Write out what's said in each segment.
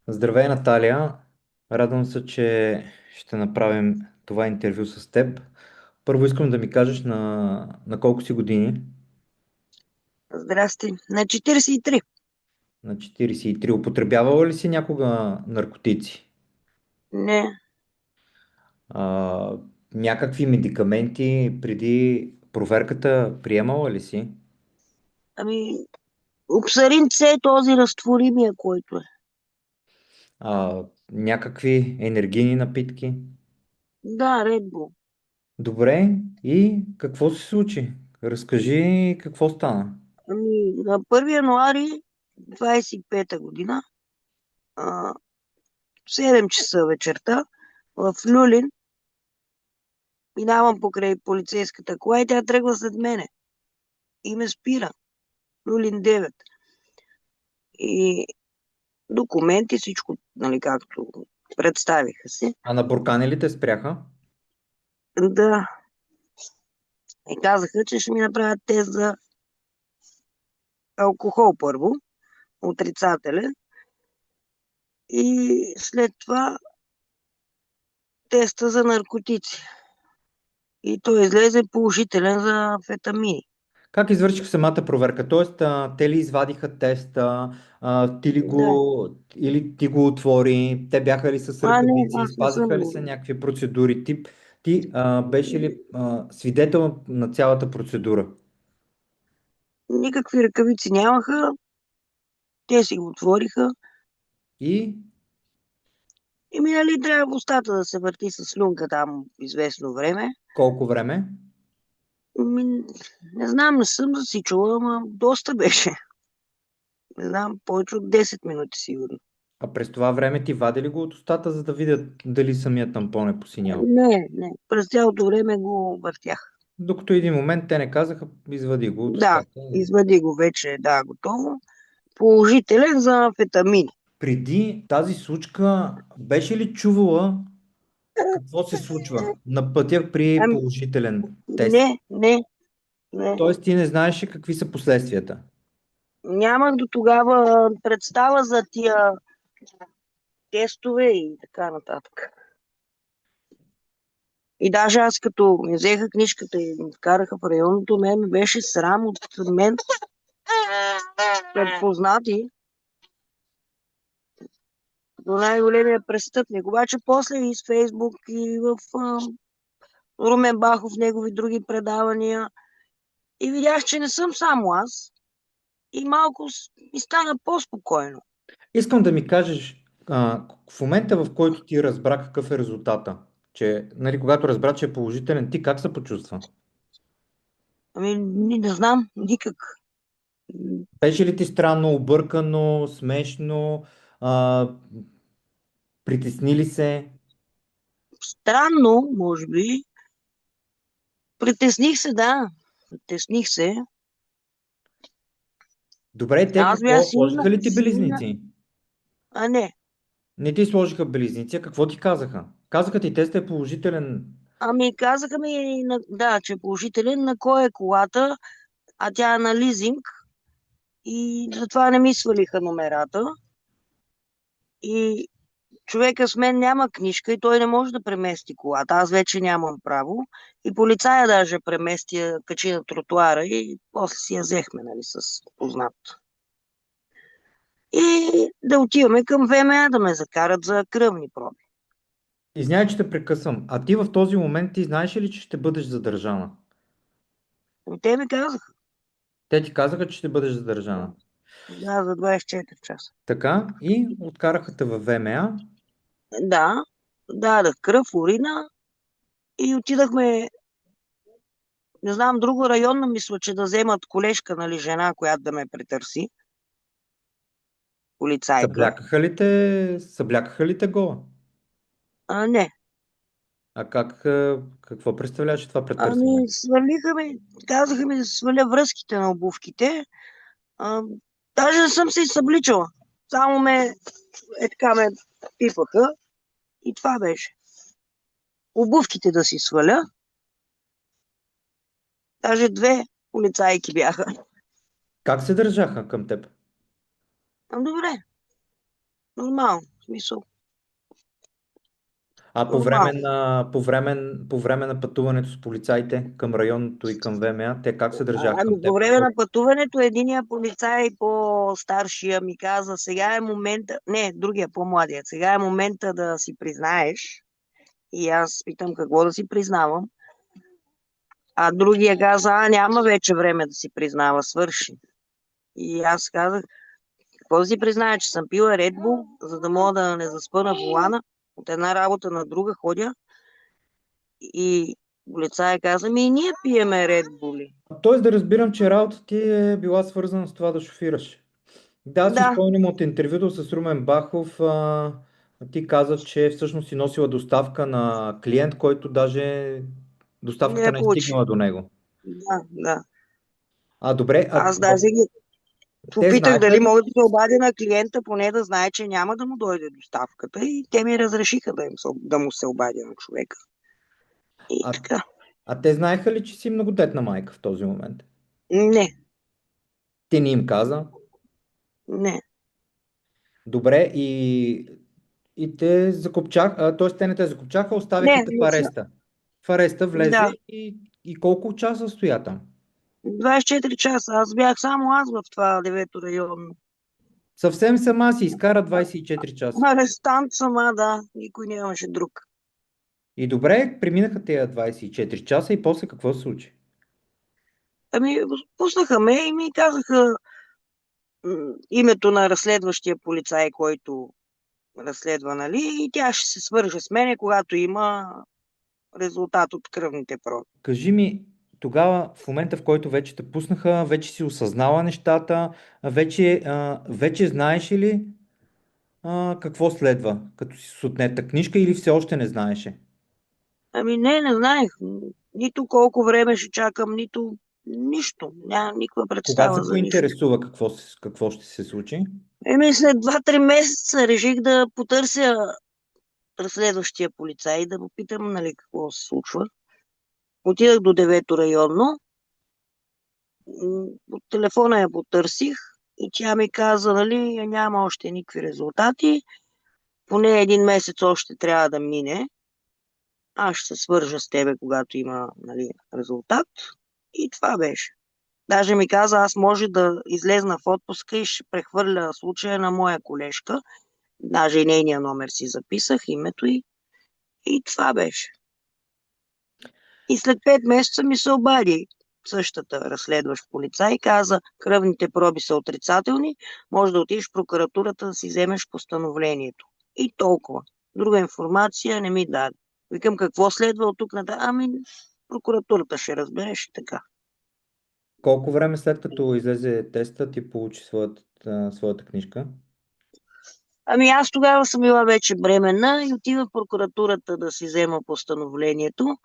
Здравей, Наталия! Радвам се, че ще направим това интервю с теб. Първо искам да ми кажеш на колко си години? Здрасти. На 43. На 43. Употребявала ли си някога наркотици? Не. А, някакви медикаменти преди проверката приемала ли си? Ами, обсарин С е този разтворимия, който е. Някакви енергийни напитки? Да, Red Bull. Добре, и какво се случи? Разкажи какво стана. Ами, на 1 януари 25-та година, а, в 7 часа вечерта, в Люлин, минавам покрай полицейската кола и тя тръгва след мене. И ме спира. Люлин 9. И документи, всичко, нали, както представиха се. А на буркани ли те спряха? Да. И казаха, че ще ми направят тест за алкохол първо, отрицателен, и след това теста за наркотици. И той излезе положителен за амфетамини. Как извърших самата проверка? Тоест, те ли извадиха теста, Да. или ти го отвори, те бяха ли с Не, ръкавици, аз не съм спазиха ли го. се някакви процедури тип? Ти беше ли свидетел на цялата процедура? Никакви ръкавици нямаха, те си го отвориха. И И ми нали трябва в устата да се върти с слюнка там известно време. колко време? Ми, не знам, не съм засичала, ама доста беше. Не знам, повече от 10 минути сигурно. А през това време ти вади ли го от устата, за да видят дали самият тампон е посинял? Не, през цялото време го въртях. Докато един момент те не казаха, извади го от Да, устата. извади го вече, да, готово. Положителен за амфетамини. Преди тази случка, беше ли чувала какво се случва на пътя при Ами, положителен тест? не. Тоест ти не знаеше какви са последствията. Нямах до тогава представа за тия тестове и така нататък. И даже аз като ми взеха книжката и ми вкараха в районното, мен ми беше срам от мен пред познати до най-големия престъпник. Обаче после и с Фейсбук, и в Румен Бахов, негови други предавания. И видях, че не съм само аз. И малко ми стана по-спокойно. Искам да ми кажеш, в момента в който ти разбра какъв е резултата, че, нали, когато разбра, че е положителен, ти как се почувства? Ами, не знам, никак. Беше ли ти странно, объркано, смешно, а, притесни ли се? Странно, може би. Притесних се, да. Притесних се. Добре, те Аз бях какво? силна, Сложиха ли ти силна. белезници? А не. Не ти сложиха белезници, а какво ти казаха? Казаха ти тестът е положителен. Ами казаха ми, да, че е положителен, на кой е колата, а тя е на лизинг и затова не ми свалиха номерата. И човека с мен няма книжка и той не може да премести колата. Аз вече нямам право. И полицая даже премести, я качи на тротуара и после си я взехме, нали, с познат. И да отиваме към ВМА да ме закарат за кръвни проби. Извинявай, че те прекъсвам. А ти в този момент ти знаеш ли, че ще бъдеш задържана? И те ми казаха, Те ти казаха, че ще бъдеш задържана. да, за 24 часа. Така, и откараха те във ВМА. Да, дадах кръв, урина и отидахме, не знам, друго районно, мисля, че да вземат колежка, нали, жена, която да ме претърси, полицайка. Съблякаха ли те гола? Не. Какво представляваше това претърсване? Ами, свалиха ми, казаха ми да се сваля връзките на обувките. А, даже не съм се и събличала. Само така ме пипаха и това беше. Обувките да си сваля. Даже две полицайки бяха. Как се държаха към теб? Добре, нормално. смисъл, А нормално. по време на пътуването с полицаите към районното и към ВМА, те как се държаха Ами към по теб? време на пътуването единия полицай по-старшия ми каза, сега е момента, не, другия по-младият, сега е момента да си признаеш. И аз питам какво да си признавам. А другия каза, няма вече време да си признава, свърши. И аз казах, какво да си призная, че съм пила Red Bull, за да мога да не заспа на волана, от една работа на друга ходя. И полицая каза, ми и ние пиеме Red Bull. Тоест да разбирам, че работата ти е била свързана с това да шофираш. Да, аз си Да, спомням от интервюто с Румен Бахов, ти каза, че всъщност си носила доставка на клиент, който даже не доставката я не е получи. стигнала до него. Да, да. А добре, Аз даже ги те попитах знаеха дали ли, мога да се обадя на клиента, поне да знае, че няма да му дойде доставката. И те ми разрешиха да му се обадя на човека. И а, така. те знаеха ли, че си многодетна майка в този момент? Не, Ти не им каза. не, Добре, и те закопчаха, т.е. те не те закопчаха, оставиха не, те в не са. ареста. В ареста влезе Да, и колко часа стоя там? 24 часа. Аз бях само аз в това девето районно. Съвсем сама си изкара 24 часа. Арестант сама, да. Никой нямаше друг. И добре, преминаха тези 24 часа и после какво се случи? Ами, пуснаха ме и ми казаха името на разследващия полицай, който разследва, нали? И тя ще се свърже с мене, когато има резултат от кръвните проби. Кажи ми, тогава, в момента в който вече те пуснаха, вече си осъзнала нещата, вече знаеш ли какво следва, като си с отнета книжка или все още не знаеше? Ами не знаех. Нито колко време ще чакам, нито нищо. Няма никаква Кога представа се за нищо. поинтересува какво ще се случи? Еми след 2-3 месеца реших да потърся разследващия полицай и да попитам, нали, какво се случва. Отидах до девето районно, от телефона я потърсих и тя ми каза, нали, няма още никакви резултати, поне един месец още трябва да мине. Аз ще се свържа с тебе, когато има, нали, резултат. И това беше. Даже ми каза, аз може да излезна в отпуска и ще прехвърля случая на моя колежка. Даже и нейния номер си записах, името и това беше. И след 5 месеца ми се обади същата разследващ полицай и каза, кръвните проби са отрицателни, може да отидеш в прокуратурата да си вземеш постановлението. И толкова. Друга информация не ми даде. Викам, какво следва от тук нататък? Ами, прокуратурата ще разбереш и така. Колко време след като излезе теста, ти получи своята книжка? Ами аз тогава съм била вече бременна и отивах в прокуратурата да си взема постановлението.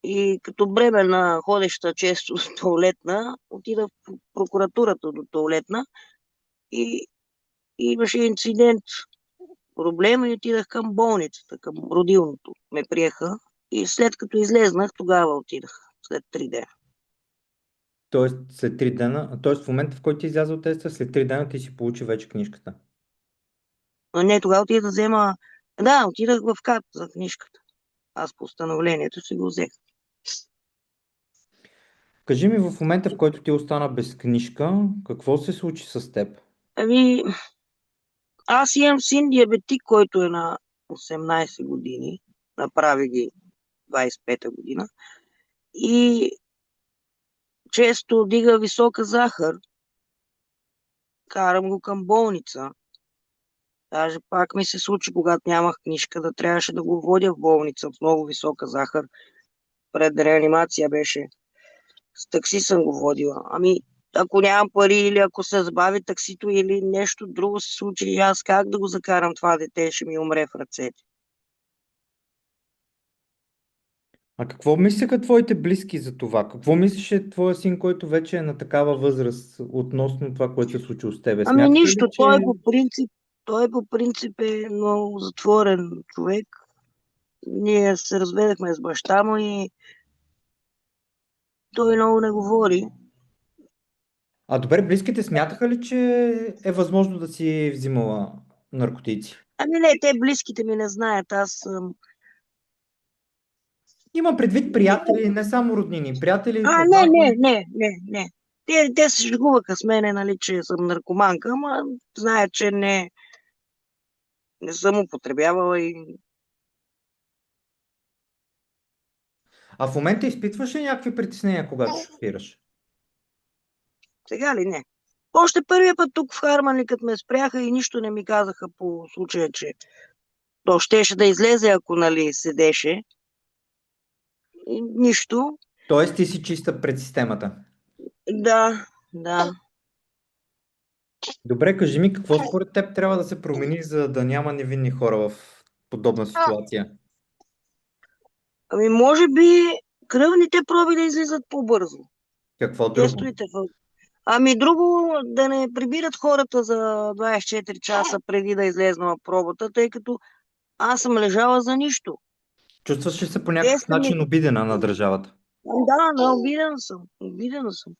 И като бременна, ходеща често до туалетна, отидах в прокуратурата до туалетна и имаше инцидент, проблем и отидах към болницата, към родилното. Ме приеха и след като излезнах, тогава отидах, след 3 дена. Тоест, след 3 дена, т.е. в момента, в който ти изляза от теста, след 3 дена ти си получи вече книжката. Но не, тогава отидах да взема... Да, отидах в КАТ за книжката. Аз постановлението си го взех. Кажи ми, в момента, в който ти остана без книжка, какво се случи с теб? Ами, аз имам син диабетик, който е на 18 години. Направи ги 25-та година. И често дига висока захар. Карам го към болница. Даже пак ми се случи, когато нямах книжка, да трябваше да го водя в болница с много висока захар. Пред реанимация беше. С такси съм го водила. Ами, ако нямам пари или ако се забави таксито или нещо друго се случи, и аз как да го закарам това дете, ще ми умре в ръцете. А какво мислеха твоите близки за това? Какво мислеше твоя син, който вече е на такава възраст относно това, което се случило с тебе? Ами Смятаха ли, нищо, че... той по принцип е много затворен човек. Ние се разведахме с баща му и той много не говори. А добре, близките смятаха ли, че е възможно да си взимала наркотици? Ами не, те близките ми не знаят. Аз съм... Имам предвид приятели, не само роднини. А, Приятели, не, не, познати. не, не, не. Те се шегуваха с мене, нали, че съм наркоманка, ама знаят, че не съм употребявала и А в момента изпитваш ли някакви притеснения, когато шофираш? сега ли не. Още първия път тук в Хармани, като ме спряха и нищо не ми казаха по случая, че то щеше да излезе, ако нали седеше. И нищо. Тоест ти си чиста пред системата. Да, да. Добре, кажи ми какво според теб трябва да се промени, за да няма невинни хора в подобна ситуация? Ами може би кръвните проби да излизат по-бързо. Какво друго? Тестовете в... Ами друго, да не прибират хората за 24 часа преди да излезнала пробата, тъй като аз съм лежала за нищо. Чувстваш ли се по някакъв Теста ми... начин обидена на държавата? Да, да, обидена съм. Обидена съм.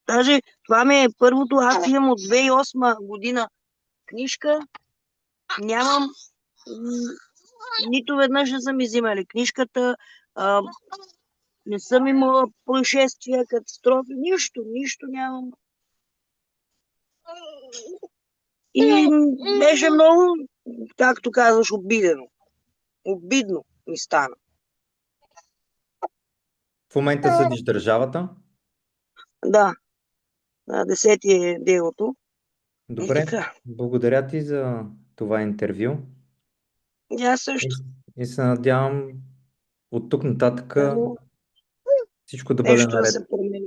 Даже това ми е първото. Аз имам от 2008 година книжка. Нямам... Нито веднъж не са ми взимали книжката. А, не съм имала происшествия, катастрофи. Нищо, нищо нямам. И беше много, както казваш, обидено. Обидно ми стана. В момента съдиш държавата. Да, на 10 е делото. И Добре, така. благодаря ти за това интервю И аз и, също. и се надявам от тук нататък Само всичко да бъде нещо да наред. се промени.